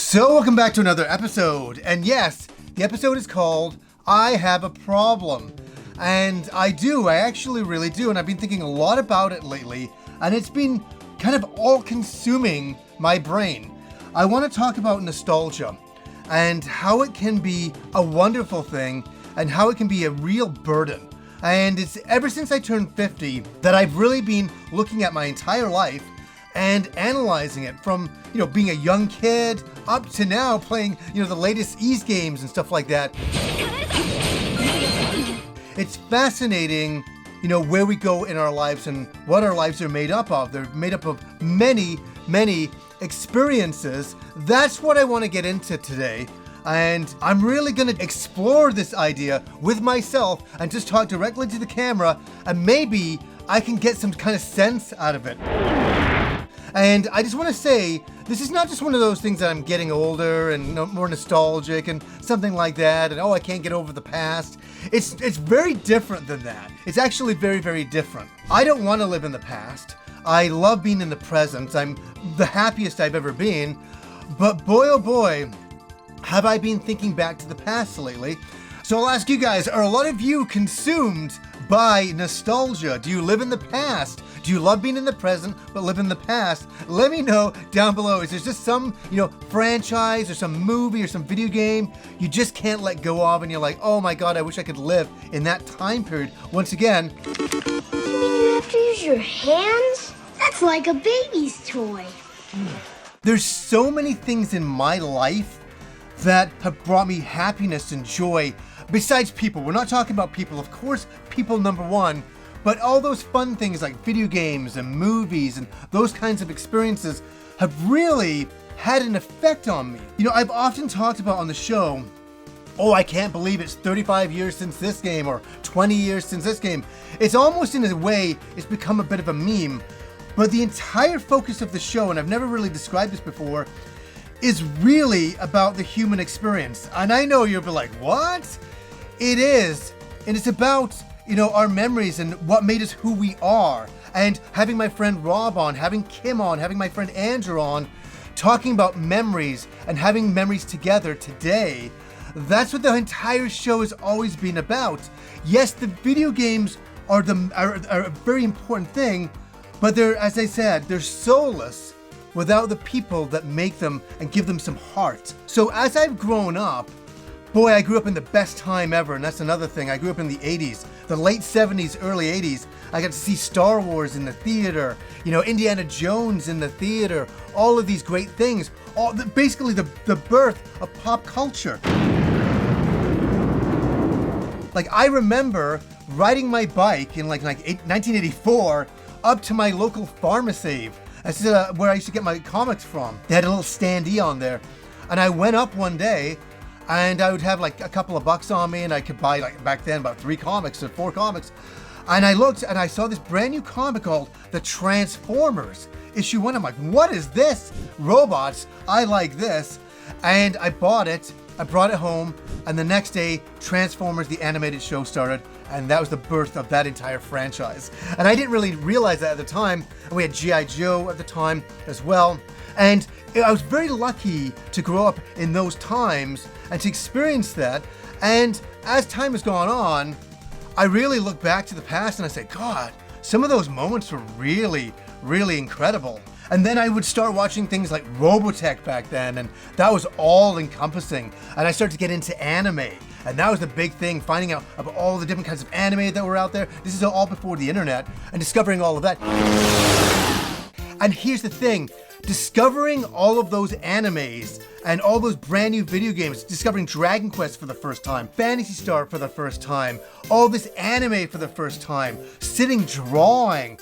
So welcome back to another episode, and yes, the episode is called I Have a Problem. And I actually really do, and I've been thinking a lot about it lately, and it's been kind of all-consuming my brain. I want to talk about nostalgia, and how it can be a wonderful thing, and how it can be a real burden. And it's ever since I turned 50 that I've really been looking at my entire life and analyzing it from, being a young kid up to now playing, the latest Ease games and stuff like that. It's fascinating, where we go in our lives and what our lives are made up of. They're made up of many, many experiences. That's what I want to get into today. And I'm really going to explore this idea with myself and just talk directly to the camera, and maybe I can get some kind of sense out of it. And I just want to say, this is not just one of those things that I'm getting older and more nostalgic and something like that, and I can't get over the past. It's very different than that. It's actually very, very different. I don't want to live in the past. I love being in the present. I'm the happiest I've ever been. But boy, oh boy, have I been thinking back to the past lately. So I'll ask you guys, are a lot of you consumed by nostalgia? Do you live in the past? Do you love being in the present but live in the past? Let me know down below. Is there just some, franchise or some movie or some video game you just can't let go of, and you're like, oh my god, I wish I could live in that time period once again? You mean you have to use your hands? That's like a baby's toy. There's so many things in my life that have brought me happiness and joy. Besides people, we're not talking about people. Of course, people number one, but all those fun things like video games and movies and those kinds of experiences have really had an effect on me. I've often talked about on the show, I can't believe it's 35 years since this game or 20 years since this game. It's almost in a way, it's become a bit of a meme. But the entire focus of the show, and I've never really described this before, is really about the human experience. And I know you'll be like, what? It is. And it's about, our memories and what made us who we are. And having my friend Rob on, having Kim on, having my friend Andrew on, talking about memories and having memories together today. That's what the entire show has always been about. Yes, the video games are a very important thing, but as I said, they're soulless without the people that make them and give them some heart. So as I've grown up, boy, I grew up in the best time ever, and that's another thing. I grew up in the 80s, the late 70s, early 80s. I got to see Star Wars in the theater, Indiana Jones in the theater, all of these great things, basically the birth of pop culture. Like, I remember riding my bike in 1984 up to my local pharmacy. This is where I used to get my comics from. They had a little standee on there, and I went up one day, and I would have a couple of bucks on me, and I could buy back then about 3 comics or 4 comics. And I looked and I saw this brand new comic called The Transformers issue 1. I'm like, what is this? Robots, I like this. And I bought it, I brought it home, and the next day Transformers the animated show started, and that was the birth of that entire franchise. And I didn't really realize that at the time. And we had G.I. Joe at the time as well. And I was very lucky to grow up in those times and to experience that. And as time has gone on, I really look back to the past and I say, God, some of those moments were really, really incredible. And then I would start watching things like Robotech back then, and that was all encompassing. And I started to get into anime, and that was the big thing, finding out about all the different kinds of anime that were out there. This is all before the internet, and discovering all of that. And here's the thing, discovering all of those animes and all those brand new video games, discovering Dragon Quest for the first time, Phantasy Star for the first time, all this anime for the first time, sitting drawing,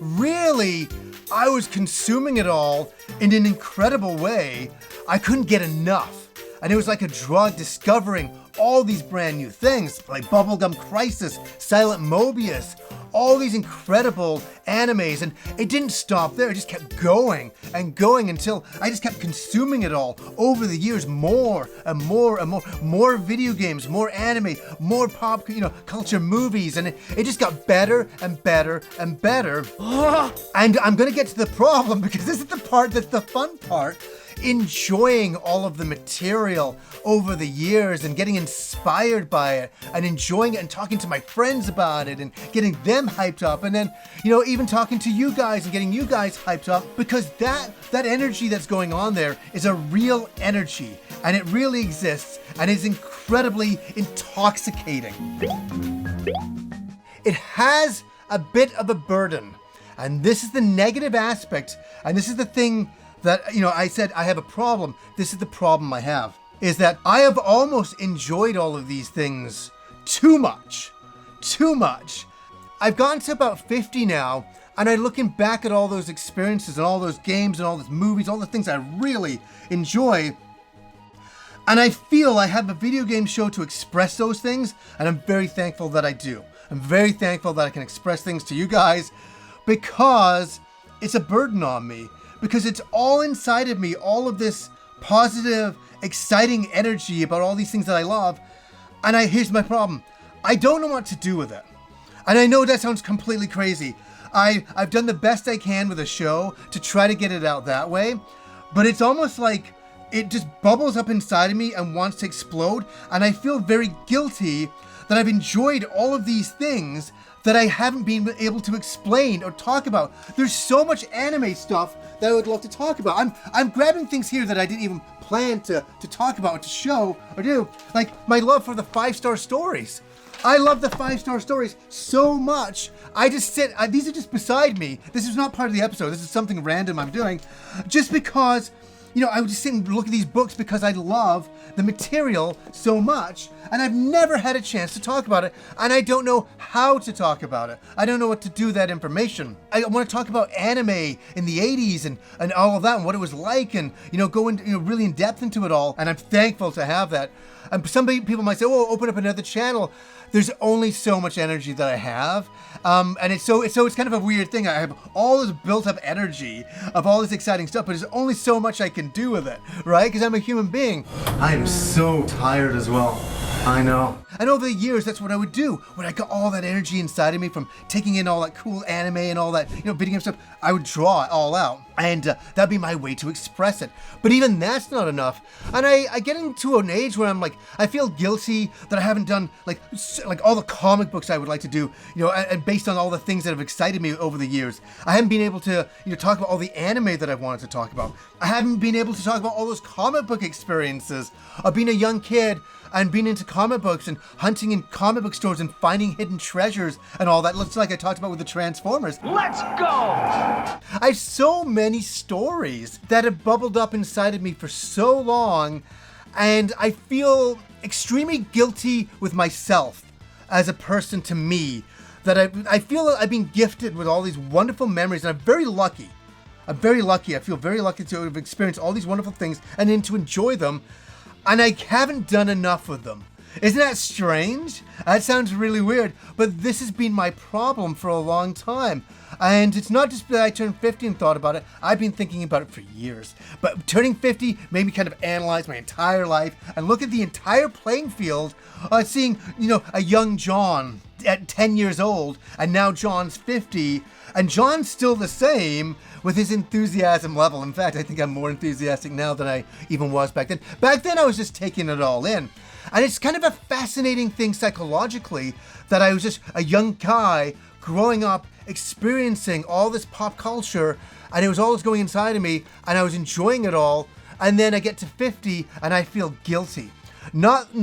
really, I was consuming it all in an incredible way. I couldn't get enough. And it was like a drug, discovering all these brand new things like Bubblegum Crisis, Silent Mobius, all these incredible animes, and it didn't stop there. It just kept going and going until I just kept consuming it all over the years, more and more and more, more video games, more anime, more pop, culture movies, and it just got better and better and better. And I'm gonna get to the problem, because this is the part that's the fun part, enjoying all of the material over the years and getting inspired by it and enjoying it and talking to my friends about it and getting them hyped up, and then, you know, even talking to you guys and getting you guys hyped up, because that energy that's going on there is a real energy, and it really exists, and is incredibly intoxicating. It has a bit of a burden, and this is the negative aspect, and this is the thing that, you know, I said I have a problem. This is the problem I have, is that I have almost enjoyed all of these things too much. I've gotten to about 50 now, and I'm looking back at all those experiences and all those games and all those movies, all the things I really enjoy, and I feel I have a video game show to express those things, and I'm very thankful that I do. I'm very thankful that I can express things to you guys, because it's a burden on me, because it's all inside of me, all of this positive, exciting energy about all these things that I love, and here's my problem. I don't know what to do with it. And I know that sounds completely crazy. I've done the best I can with a show to try to get it out that way, but it's almost like it just bubbles up inside of me and wants to explode, and I feel very guilty that I've enjoyed all of these things that I haven't been able to explain or talk about. There's so much anime stuff that I would love to talk about. I'm grabbing things here that I didn't even plan to talk about, to show or do, like my love for the 5-star stories. I love the 5-star stories so much. I just sit, these are just beside me. This is not part of the episode. This is something random I'm doing, just because, you know, I would just sit and look at these books because I love the material so much, and I've never had a chance to talk about it, and I don't know how to talk about it. I don't know what to do with that information. I want to talk about anime in the 80s and all of that and what it was like, and, you know, go into, you know, really in depth into it all, and I'm thankful to have that. And some people might say, oh, open up another channel. There's only so much energy that I have, and it's kind of a weird thing. I have all this built-up energy of all this exciting stuff, but there's only so much I can do with it, right? Because I'm a human being. I am so tired as well. I know. And over the years, that's what I would do. When I got all that energy inside of me from taking in all that cool anime and all that, you know, video game stuff, I would draw it all out. And that'd be my way to express it. But even that's not enough. And I get into an age where I'm like, I feel guilty that I haven't done like all the comic books I would like to do, you know, and based on all the things that have excited me over the years. I haven't been able to, you know, talk about all the anime that I've wanted to talk about. I haven't been able to talk about all those comic book experiences of being a young kid and being into comic books and hunting in comic book stores and finding hidden treasures and all that. Looks like I talked about with the Transformers. Let's go! I have so many stories that have bubbled up inside of me for so long, and I feel extremely guilty with myself as a person, to me, that I feel I've been gifted with all these wonderful memories, and I'm very lucky. I feel very lucky to have experienced all these wonderful things and then to enjoy them. And I haven't done enough with them. Isn't that strange? That sounds really weird, but this has been my problem for a long time. And it's not just that I turned 50 and thought about it. I've been thinking about it for years. But turning 50 made me kind of analyze my entire life and look at the entire playing field, seeing, you know, a young John at 10 years old, and now John's 50, and John's still the same with his enthusiasm level. In fact, I think I'm more enthusiastic now than I even was back then. Back then, I was just taking it all in. And it's kind of a fascinating thing psychologically that I was just a young guy growing up, experiencing all this pop culture, and it was always going inside of me, and I was enjoying it all, and then I get to 50, and I feel guilty. Not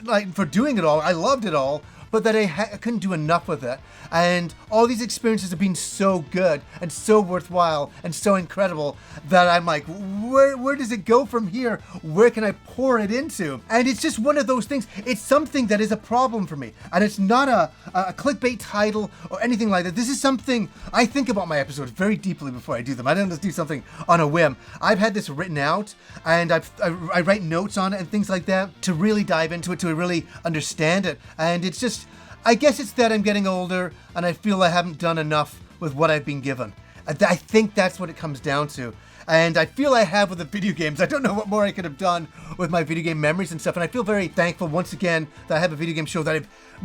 like for doing it all, I loved it all, but that I couldn't do enough with it. And all these experiences have been so good and so worthwhile and so incredible that I'm like, where does it go from here? Where can I pour it into? And it's just one of those things. It's something that is a problem for me. And it's not a clickbait title or anything like that. This is something I think about my episodes very deeply before I do them. I don't just do something on a whim. I've had this written out, and I write notes on it and things like that to really dive into it, to really understand it. And it's just, I guess it's that I'm getting older and I feel I haven't done enough with what I've been given. I think that's what it comes down to. And I feel I have with the video games. I don't know what more I could have done with my video game memories and stuff. And I feel very thankful once again that I have a video game show that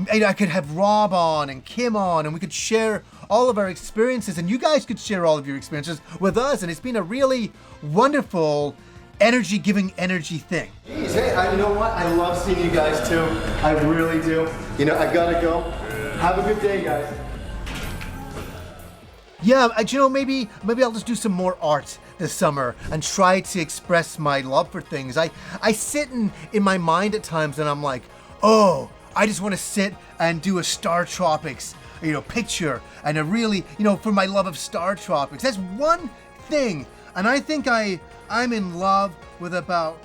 I could have Rob on and Kim on, and we could share all of our experiences, and you guys could share all of your experiences with us. And it's been a really wonderful energy-giving energy thing. Jeez, hey, you know what? I love seeing you guys too. I really do. You know, I gotta go. Have a good day, guys. Yeah, you know, maybe I'll just do some more art this summer and try to express my love for things. I sit in my mind at times and I'm like, oh, I just want to sit and do a Star Tropics, you know, picture and a really, you know, for my love of Star Tropics. That's one thing. And I think I'm in love with about,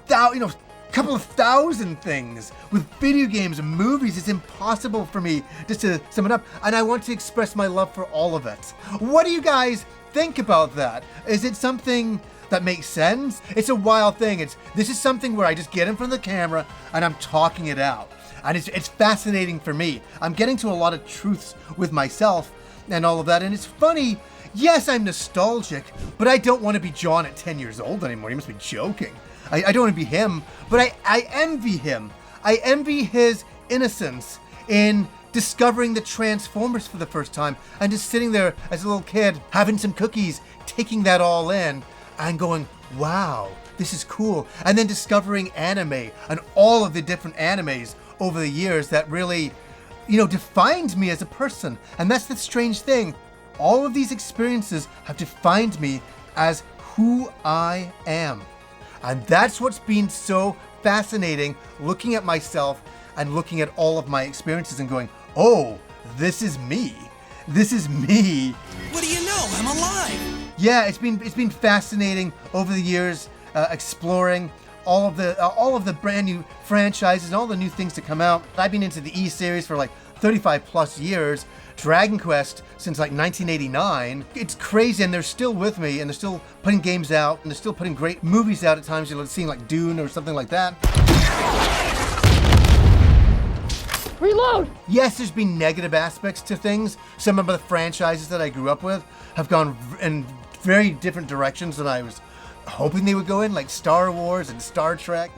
couple of thousand things. With video games and movies, it's impossible for me just to sum it up. And I want to express my love for all of it. What do you guys think about that? Is it something that makes sense? It's a wild thing. This is something where I just get in front of the camera and I'm talking it out. And it's fascinating for me. I'm getting to a lot of truths with myself and all of that. And it's funny. Yes, I'm nostalgic, but I don't want to be John at 10 years old anymore. You must be joking. I don't want to be him, but I envy him. I envy his innocence in discovering the Transformers for the first time and just sitting there as a little kid, having some cookies, taking that all in and going, wow, this is cool. And then discovering anime and all of the different animes over the years that really, you know, defined me as a person. And that's the strange thing. All of these experiences have defined me as who I am. And that's what's been so fascinating, looking at myself and looking at all of my experiences and going, oh, this is me. This is me. What do you know? I'm alive. Yeah, it's been fascinating over the years, exploring all of the brand new franchises and all the new things to come out. I've been into the E series for like 35 plus years. Dragon Quest since like 1989. It's crazy, and they're still with me, and they're still putting games out, and they're still putting great movies out at times. You'll see like Dune or something like that. Reload! Yes, there's been negative aspects to things. Some of the franchises that I grew up with have gone in very different directions than I was hoping they would go in, like Star Wars and Star Trek.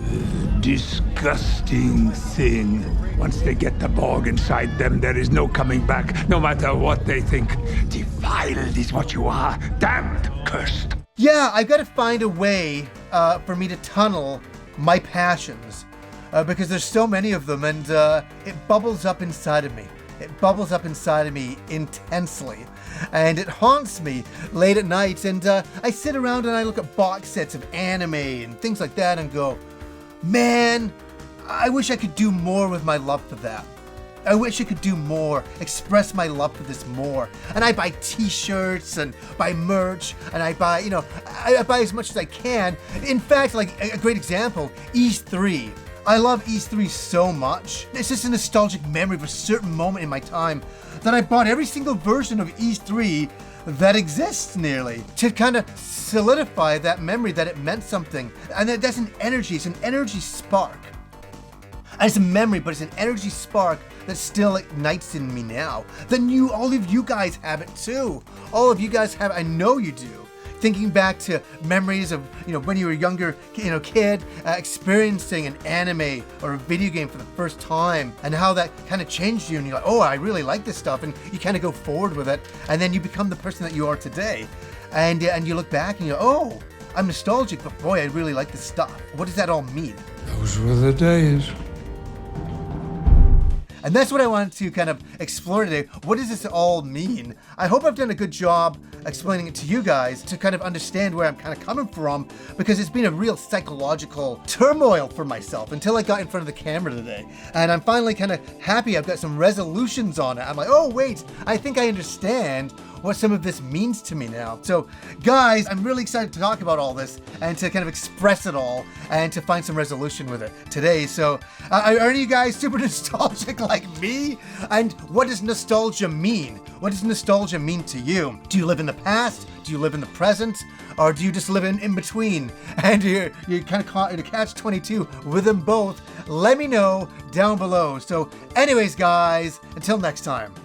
Disgusting thing. Once they get the Borg inside them, there is no coming back, no matter what they think. Defiled is what you are. Damned, cursed. Yeah, I've got to find a way for me to tunnel my passions because there's so many of them, and it bubbles up inside of me. It bubbles up inside of me intensely, and it haunts me late at night, and I sit around and I look at box sets of anime and things like that and go, man, I wish I could do more with my love for that. I wish I could do more, express my love for this more. And I buy t-shirts and buy merch, and I buy, I buy as much as I can. In fact, like a great example, E3. I love E3 so much. It's just a nostalgic memory of a certain moment in my time that I bought every single version of E3 that exists nearly to kind of solidify that memory that it meant something. And that's an energy, it's an energy spark. And it's a memory, but it's an energy spark that still ignites in me now. All of you guys have it too. All of you guys have it, I know you do. Thinking back to memories of, when you were a younger, kid, experiencing an anime or a video game for the first time, and how that kind of changed you, and you're like, oh, I really like this stuff, and you kind of go forward with it, and then you become the person that you are today, and you look back and you go, oh, I'm nostalgic, but boy, I really like this stuff. What does that all mean? Those were the days. And that's what I wanted to kind of explore today. What does this all mean? I hope I've done a good job explaining it to you guys to kind of understand where I'm kind of coming from, because it's been a real psychological turmoil for myself until I got in front of the camera today. And I'm finally kind of happy I've got some resolutions on it. I'm like, oh wait, I think I understand what some of this means to me now. So guys, I'm really excited to talk about all this and to kind of express it all and to find some resolution with it today. So are any of you guys super nostalgic like me? And what does nostalgia mean? What does nostalgia mean to you? Do you live in the past? Do you live in the present? Or do you just live in between? And you're kind of caught in a catch-22 with them both? Let me know down below. So anyways, guys, until next time.